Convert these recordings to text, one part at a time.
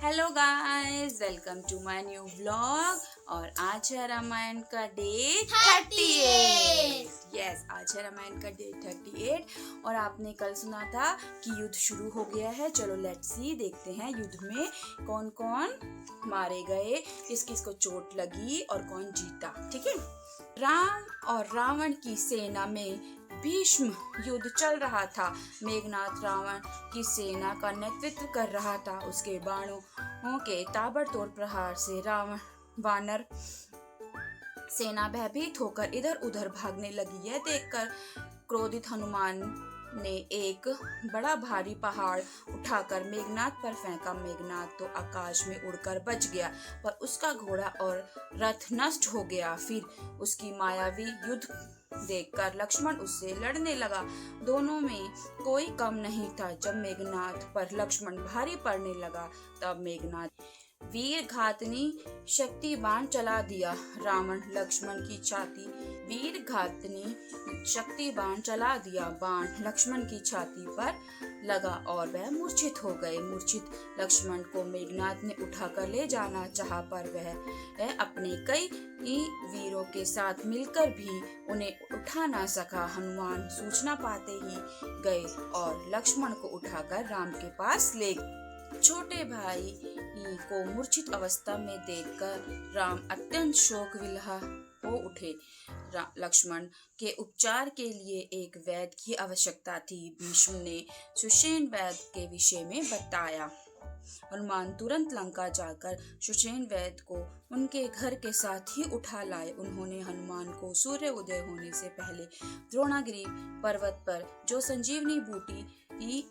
Hello guys, welcome to my new vlog. और आज है रामायण का डे 38। यस, आज है रामायण का डे 38। और आपने कल सुना था कि युद्ध शुरू हो गया है। चलो लेट्स सी, देखते हैं युद्ध में कौन कौन मारे गए, किस किस को चोट लगी और कौन जीता। ठीक है। राम और रावण की सेना में भीष्म युद्ध चल रहा था। मेघनाथ रावण की सेना का नेतृत्व कर रहा था। उसके बाणों के ताबड़तोड़ प्रहार से रावण वानर सेना भयभीत होकर इधर उधर भागने लगी। यह देखकर क्रोधित हनुमान ने एक बड़ा भारी पहाड़ उठाकर मेघनाथ पर फेंका। मेघनाथ तो आकाश में उड़कर बच गया, पर उसका घोड़ा और रथ नष्ट हो गया। फिर उसकी मायावी युद्ध देखकर लक्ष्मण उससे लड़ने लगा। दोनों में कोई कम नहीं था। जब मेघनाथ पर लक्ष्मण भारी पड़ने लगा, तब मेघनाथ वीर घातनी शक्ति बाण चला दिया। रावण लक्ष्मण की छाती वीर घातनी शक्ति बाण चला दिया। बाण लक्ष्मण की छाती पर लगा और वह मूर्छित हो गए। मूर्छित लक्ष्मण को मेघनाथ ने उठाकर ले जाना चाहा, पर वह अपने कई वीरों के साथ मिलकर भी उन्हें उठा ना सका। हनुमान सूचना पाते ही गए और लक्ष्मण को उठाकर राम के पास ले गए। छोटे भाई को मूर्छित अवस्था में देखकर राम अत्यंत शोक विलह हो उठे। लक्ष्मण के उपचार के लिए एक वैद्य की आवश्यकता थी। भीष्म ने सुषेण वैद्य के विषय में बताया। हनुमान तुरंत लंका जाकर सुषेण वैद्य को उनके घर के साथ ही उठा लाए। उन्होंने हनुमान को सूर्य उदय होने से पहले द्रोणागिरी पर्वत पर जो संजीवनी बूटी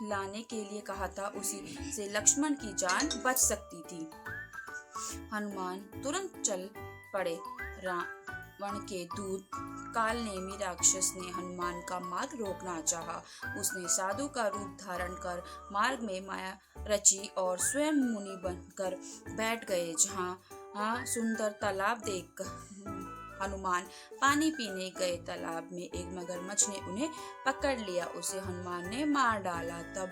लाने के लिए कहा था, उसी से लक्ष्मण की जान बच सकती थी। हनुमान तुरंत चल पड़े। रावण के दूत कालनेमी राक्षस ने हनुमान का मार्ग रोकना चाहा। उसने साधु का रूप धारण कर मार्ग में माया रची और स्वयं मुनि बनकर बैठ गए। जहाँ सुंदर तालाब देखकर हनुमान पानी पीने गए। तालाब में एक मगरमच्छ ने उन्हें पकड़ लिया। उसे हनुमान ने मार डाला। तब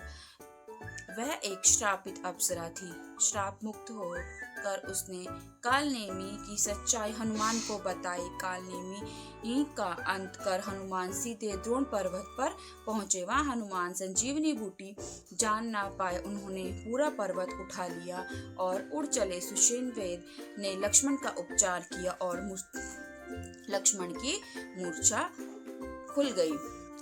वह एक श्रापित अप्सरा थी। श्राप मुक्त होकर उसने कालनेमी की सच्चाई हनुमान को बताई। कालनेमी का अंत कर हनुमान सीधे द्रोण पर्वत पर पहुंचे। वहां हनुमान संजीवनी बूटी जान ना पाए। उन्होंने पूरा पर्वत उठा लिया और उड़ चले। सुषेण वैद्य ने लक्ष्मण का उपचार किया और लक्ष्मण की मूर्छा खुल गई।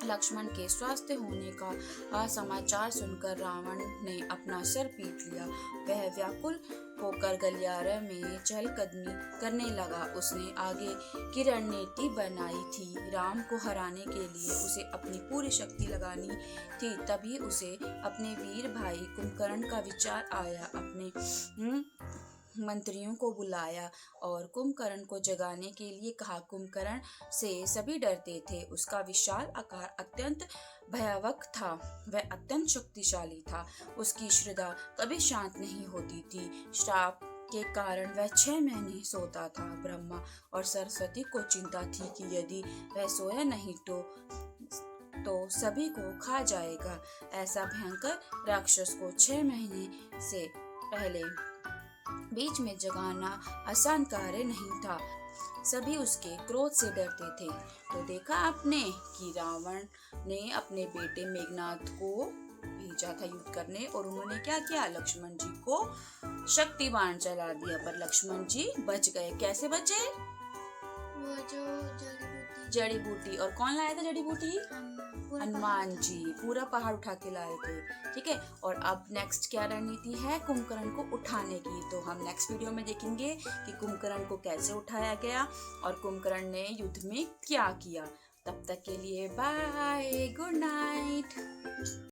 लक्ष्मण के स्वस्थ होने का समाचार सुनकर रावण ने अपना सर पीट लिया। वह व्याकुल होकर गलियारे में चहलकदमी करने लगा। उसने आगे की रणनीति बनाई थी। राम को हराने के लिए उसे अपनी पूरी शक्ति लगानी थी। तभी उसे अपने वीर भाई कुंभकर्ण का विचार आया। अपने मंत्रियों को बुलाया और कुंभकर्ण को जगाने के लिए कहा। कुंभकर्ण से सभी डरते थे। उसका विशाल आकार अत्यंत भयावह था। वह अत्यंत शक्तिशाली था। उसकी श्रद्धा कभी शांत नहीं होती थी। श्राप के कारण वह 6 महीने सोता था। ब्रह्मा और सरस्वती को चिंता थी कि यदि वह सोया नहीं तो सभी को खा जाएगा। ऐसा भयंकर राक्षस को 6 महीने से पहले बीच में जगाना आसान कार्य नहीं था। सभी उसके क्रोध से डरते थे। तो देखा आपने कि रावण ने अपने बेटे मेघनाथ को भेजा था युद्ध करने, और उन्होंने क्या किया, लक्ष्मण जी को शक्ति बाण चला दिया, पर लक्ष्मण जी बच गए। कैसे बचे? वो जो जड़ी बूटी। और कौन लाया था जड़ी बूटी? हनुमान जी पूरा पहाड़ उठा के लाए थे। ठीक है। और अब नेक्स्ट क्या रणनीति है कुंभकर्ण को उठाने की, तो हम नेक्स्ट वीडियो में देखेंगे कि कुंभकर्ण को कैसे उठाया गया और कुंभकर्ण ने युद्ध में क्या किया। तब तक के लिए बाय, गुड नाइट।